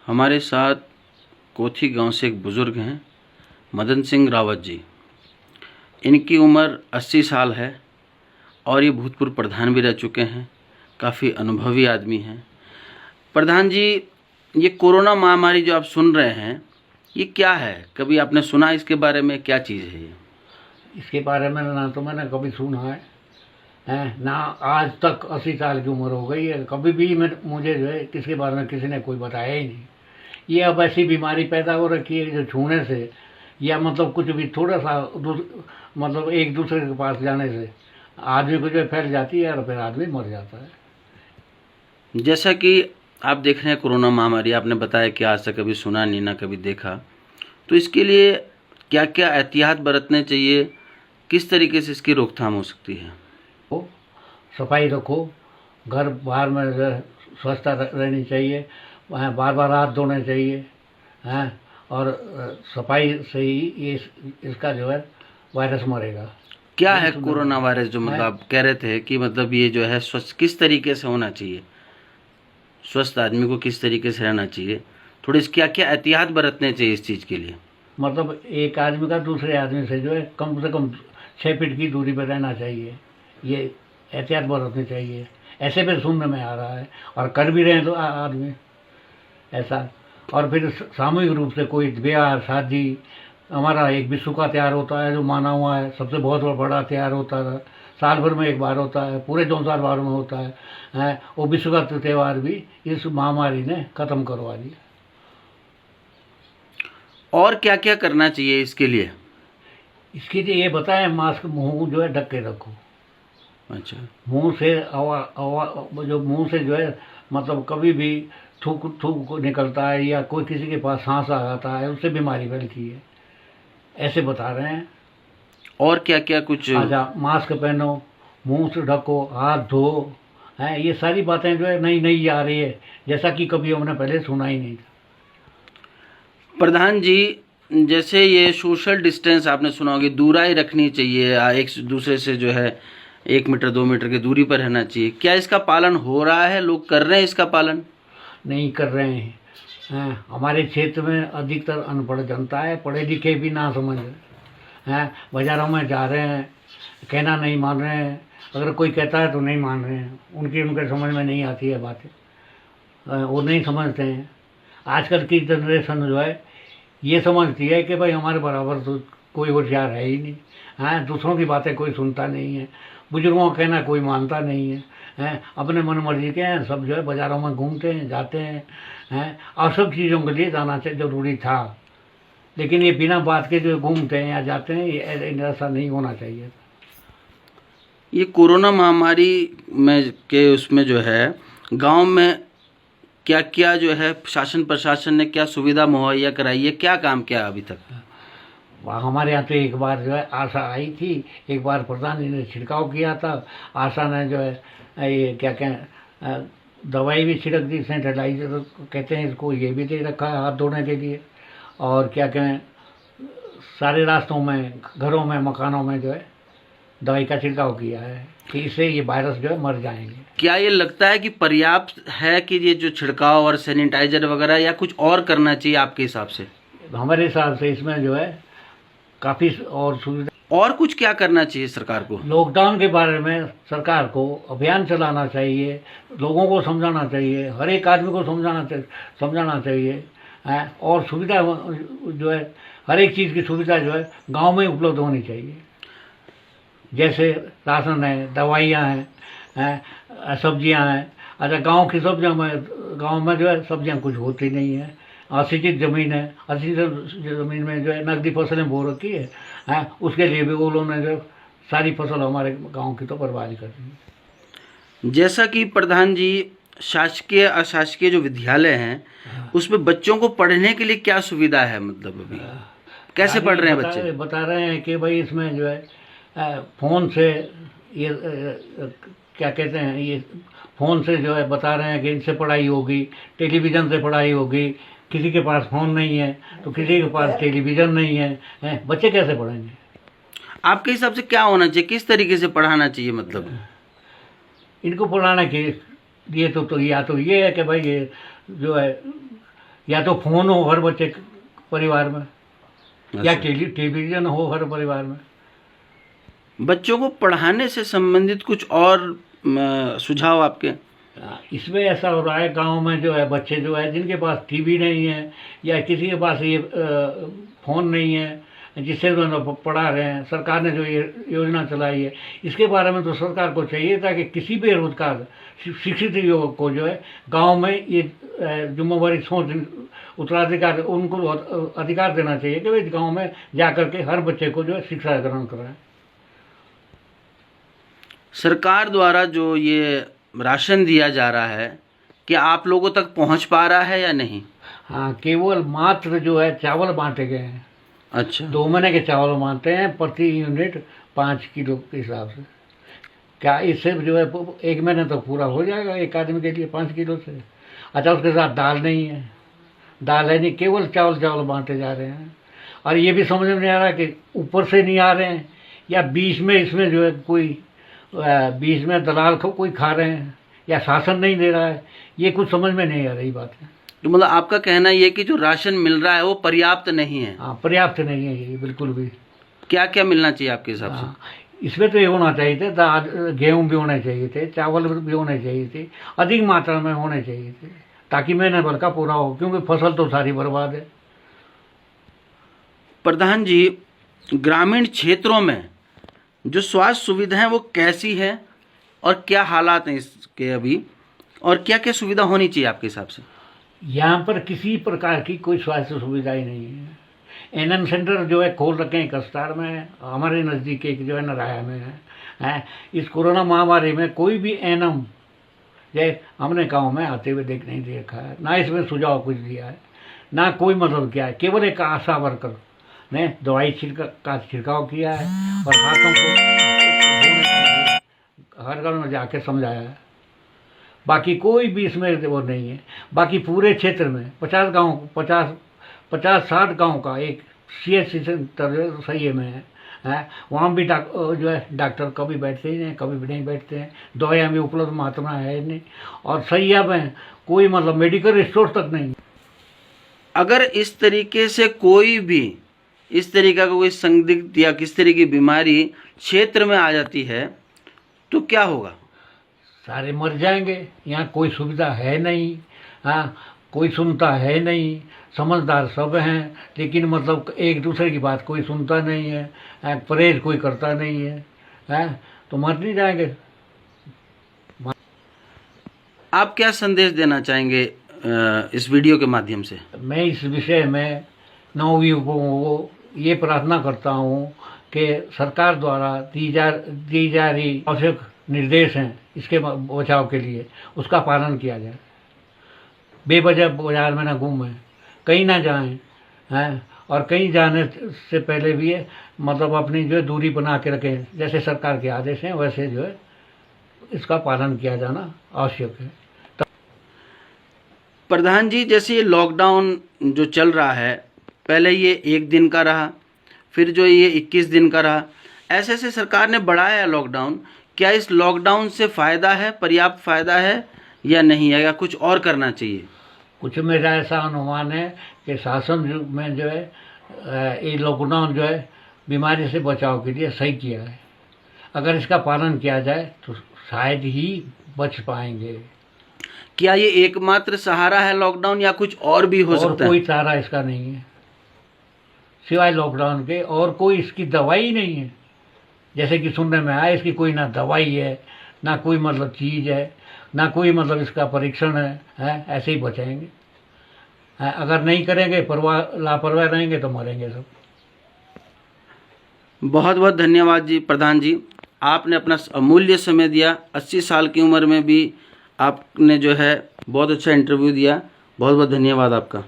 हमारे साथ कोठी गांव से एक बुज़ुर्ग हैं, मदन सिंह रावत जी। इनकी उम्र 80 साल है और ये भूतपूर्व प्रधान भी रह चुके हैं। काफ़ी अनुभवी आदमी हैं। प्रधान जी, ये कोरोना महामारी जो आप सुन रहे हैं, ये क्या है? कभी आपने सुना इसके बारे में? क्या चीज़ है ये? इसके बारे में ना तो मैंने कभी सुना है ना आज तक 80 साल की उम्र हो गई है, कभी भी मुझे जो है किसके बारे में किसी ने कोई बताया ही नहीं। ये अब ऐसी बीमारी पैदा हो रखी है जो छूने से या मतलब कुछ भी थोड़ा सा मतलब एक दूसरे के पास जाने से आदमी को जो फैल जाती है और फिर आदमी मर जाता है। जैसा कि आप देख रहे हैं कोरोना महामारी, आपने बताया कि आज तक कभी सुना नहीं ना कभी देखा, तो इसके लिए क्या क्या एहतियात बरतने चाहिए? किस तरीके से इसकी रोकथाम हो सकती है? सफाई रखो, घर बाहर में स्वच्छता रहनी चाहिए, वहाँ बार बार हाथ धोने चाहिए हैं, और सफाई से ही इसका जो है वायरस मरेगा। क्या है कोरोना वायरस जो मतलब आप कह रहे थे कि मतलब ये जो है स्वस्थ किस तरीके से होना चाहिए, स्वस्थ आदमी को किस तरीके से रहना चाहिए, थोड़ी क्या क्या एहतियात बरतने चाहिए इस चीज़ के लिए? मतलब एक आदमी का दूसरे आदमी से जो है कम से कम 6 फीट की दूरी पर रहना चाहिए, ये एहतियात बरतनी चाहिए। ऐसे पे सुनने में आ रहा है और कर भी रहे हैं तो आदमी ऐसा। और फिर सामूहिक रूप से कोई ब्याह शादी, हमारा एक विश्व का त्यौहार होता है जो माना हुआ है, सबसे बहुत बड़ा त्यौहार होता है, साल भर में एक बार होता है, पूरे 2 बार में होता है वो विश्व का त्यौहार भी इस महामारी ने ख़त्म करवा दिया। और क्या क्या करना चाहिए इसके लिए? इसके लिए ये बताएं, मास्क मुंह जो है ढक के रखो। अच्छा। मुंह से जो मुंह से जो है मतलब कभी भी थूक थूक निकलता है या कोई किसी के पास सांस आ जाता है, उससे बीमारी फैलती है, ऐसे बता रहे हैं। और क्या क्या कुछ? अच्छा, मास्क पहनो, मुंह से ढको, हाथ धो हैं, ये सारी बातें जो है नई नई आ रही है, जैसा कि कभी हमने पहले सुना ही नहीं था। प्रधान जी, जैसे ये सोशल डिस्टेंस आपने सुना होगी, दूरी रखनी चाहिए, एक दूसरे से जो है 1 मीटर 2 मीटर की दूरी पर रहना चाहिए, क्या इसका पालन हो रहा है? लोग कर रहे हैं इसका पालन? नहीं कर रहे हैं हमारे क्षेत्र में अधिकतर अनपढ़ जनता है, पढ़े लिखे भी ना समझ हैं, बाजारों में जा रहे हैं, कहना नहीं मान रहे हैं, अगर कोई कहता है तो नहीं मान रहे हैं, उनके समझ में नहीं आती है बातें, वो नहीं समझते हैं। आजकल की जनरेशन जो है ये समझती है कि भाई हमारे बराबर तो कोई होशियार है ही नहीं, दूसरों की बातें कोई सुनता नहीं है, बुजुर्गों का कहना कोई मानता नहीं है, अपने मन मर्जी के हैं सब, जो है बाज़ारों में घूमते हैं, जाते हैं और सब चीज़ों के लिए जाना जरूरी था, लेकिन ये बिना बात के जो घूमते हैं या जाते हैं, ये ऐसा नहीं होना चाहिए। ये कोरोना महामारी में के उसमें जो है गांव में क्या क्या जो है शासन प्रशासन ने क्या सुविधा मुहैया कराई है, क्या काम किया अभी तक? हमारे यहाँ तो एक बार जो है आशा आई थी, एक बार प्रधान जी ने छिड़काव किया था, आशा ने जो है ये क्या कहें दवाई भी छिड़क दी, सैनिटाइजर कहते हैं इसको, ये भी दे रखा है हाथ धोने के लिए, और क्या कहें सारे रास्तों में, घरों में, मकानों में जो है दवाई का छिड़काव किया है कि इससे ये वायरस जो है मर जाएंगे। क्या ये लगता है कि पर्याप्त है कि ये जो छिड़काव और सैनिटाइजर वगैरह, या कुछ और करना चाहिए आपके हिसाब से? हमारे हिसाब से इसमें जो है काफ़ी और सुविधा। और कुछ क्या करना चाहिए सरकार को? लॉकडाउन के बारे में सरकार को अभियान चलाना चाहिए, लोगों को समझाना चाहिए, हर एक आदमी को समझाना चाहिए और सुविधा जो है हर एक चीज़ की सुविधा जो है गांव में उपलब्ध होनी चाहिए, जैसे राशन है, दवाइयाँ हैं, सब्जियां हैं। अच्छा, गांव की सब्जियां में, गांव में जो है सब्जियां कुछ होती नहीं है, असिंचित ज़मीन है, असिंचित ज़मीन में जो है नकदी फसलें बो रखी है उसके लिए भी वो लोगों ने जो सारी फसल हमारे गांव की तो बर्बाद कर दी। जैसा कि प्रधान जी, शासकीय अशासकीय जो विद्यालय हैं उसमें बच्चों को पढ़ने के लिए क्या सुविधा है, मतलब अभी कैसे पढ़ रहे हैं बच्चे? बता रहे हैं कि भाई इसमें जो है फ़ोन से ये क्या कहते हैं, ये फ़ोन से जो है बता रहे हैं कि इनसे पढ़ाई होगी, टेलीविज़न से पढ़ाई होगी। किसी के पास फ़ोन नहीं है तो किसी के पास टेलीविज़न नहीं है, बच्चे कैसे पढ़ेंगे? आपके हिसाब से क्या होना चाहिए, किस तरीके से पढ़ाना चाहिए? मतलब इनको पढ़ाने के लिए तो या तो ये है कि भाई ये जो है या तो फोन हो हर बच्चे के परिवार में, या अच्छा। टेलीविजन हो हर परिवार में। बच्चों को पढ़ाने से संबंधित कुछ और सुझाव आपके? इसमें ऐसा हो रहा है गांव में जो है बच्चे जो है जिनके पास टीवी नहीं है या किसी के पास ये फ़ोन नहीं है जिससे वो पढ़ा रहे हैं, सरकार ने जो ये योजना चलाई है इसके बारे में तो सरकार को चाहिए था कि किसी बेरोजगार शिक्षित युवक को जो है गांव में ये जिम्मेवारी सोच उत्तराधिकार उनको अधिकार देना चाहिए कि वे गांव में जा करके हर बच्चे को जो है शिक्षा ग्रहण कराएं। सरकार द्वारा जो ये राशन दिया जा रहा है क्या आप लोगों तक पहुंच पा रहा है या नहीं? हाँ, केवल मात्र जो है चावल बांटे गए हैं। अच्छा। 2 महीने के चावल बांटते हैं प्रति यूनिट 5 किलो के हिसाब से। क्या इससे जो है 1 महीने तक पूरा हो जाएगा एक आदमी के लिए 5 किलो से? अच्छा, उसके साथ दाल नहीं है, दाल है नहीं, केवल चावल बांटे जा रहे हैं। और ये भी समझ में नहीं आ रहा कि ऊपर से नहीं आ रहे हैं या बीच में इसमें जो है कोई बीच में दलाल को कोई खा रहे हैं या शासन नहीं दे रहा है, ये कुछ समझ में नहीं आ रही बात है। तो मतलब आपका कहना ये कि जो राशन मिल रहा है वो पर्याप्त नहीं है? हाँ, पर्याप्त नहीं है ये बिल्कुल भी। क्या क्या मिलना चाहिए आपके हिसाब से? हाँ, इसमें तो ये होना चाहिए थे, गेहूँ भी होने चाहिए थे, चावल भी होने चाहिए थे, अधिक मात्रा में होने चाहिए थे ताकि महीने भर का पूरा हो, क्योंकि फसल तो सारी बर्बाद है। प्रधान जी, ग्रामीण क्षेत्रों में जो स्वास्थ्य सुविधाएं वो कैसी है और क्या हालात हैं इसके अभी, और क्या क्या सुविधा होनी चाहिए आपके हिसाब से? यहाँ पर किसी प्रकार की कोई स्वास्थ्य सुविधा ही नहीं है। एनएम सेंटर जो है खोल रखे हैं कस्तार में, हमारे नज़दीक एक जो है नराया में है। इस कोरोना महामारी में कोई भी एनएम जैसे हमने गाँव में आते हुए नहीं देखा है, ना इसमें सुझाव कुछ दिया है, ना कोई मतलब किया है। केवल एक आशा वर्कर ने दवाई का छिड़काव किया है और हाथों को हर घर में जाके समझाया है। बाकी कोई भी इसमें वो नहीं है। बाकी पूरे क्षेत्र में 50-60 गांव का एक CHC सेंटर सही में है। वहाँ भी जो है डॉक्टर कभी बैठते ही नहीं, कभी भी नहीं बैठते हैं, दवाइयाँ भी उपलब्ध मात्रा है नहीं, और सैया में कोई मतलब मेडिकल स्टोर तक नहीं। अगर इस तरीके से कोई भी इस तरीका का कोई संदिग्ध या किस तरह की बीमारी क्षेत्र में आ जाती है तो क्या होगा? सारे मर जाएंगे। यहाँ कोई सुविधा है नहीं। हाँ, कोई सुनता है नहीं। समझदार सब हैं लेकिन मतलब एक दूसरे की बात कोई सुनता नहीं है, परहेज कोई करता नहीं है, तो मर नहीं जाएंगे। आप क्या संदेश देना चाहेंगे इस वीडियो के माध्यम से? मैं इस विषय में नवयुवकों को ये प्रार्थना करता हूँ कि सरकार द्वारा दी जा रही आवश्यक निर्देश हैं इसके बचाव के लिए, उसका पालन किया जाए। बेवजह बाजार में ना घूमें, कहीं ना जाएं, हैं, और कहीं जाने से पहले भी मतलब अपनी जो है दूरी बना के रखें। जैसे सरकार के आदेश हैं वैसे जो है इसका पालन किया जाना आवश्यक है। प्रधान जी, जैसे ये लॉकडाउन जो चल रहा है, पहले ये 1 दिन का रहा, फिर जो ये 21 दिन का रहा, ऐसे ऐसे सरकार ने बढ़ाया लॉकडाउन। क्या इस लॉकडाउन से फ़ायदा है, पर्याप्त फ़ायदा है या नहीं है, या कुछ और करना चाहिए? कुछ मेरा ऐसा अनुमान है कि शासन में जो है ये लॉकडाउन जो है बीमारी से बचाव के लिए सही किया है। अगर इसका पालन किया जाए तो शायद ही बच पाएंगे। क्या ये एकमात्र सहारा है लॉकडाउन, या कुछ और भी हो सकता है? कोई चारा इसका नहीं है सिवाय लॉकडाउन के, और कोई इसकी दवाई ही नहीं है। जैसे कि सुनने में आया इसकी कोई ना दवाई है, ना कोई मतलब चीज़ है, ना कोई मतलब इसका परीक्षण है, ऐसे ही बचाएंगे। अगर नहीं करेंगे, लापरवाह रहेंगे तो मरेंगे सब। बहुत बहुत धन्यवाद जी प्रधान जी, आपने अपना अमूल्य समय दिया। 80 साल की उम्र में भी आपने जो है बहुत अच्छा इंटरव्यू दिया। बहुत बहुत धन्यवाद आपका।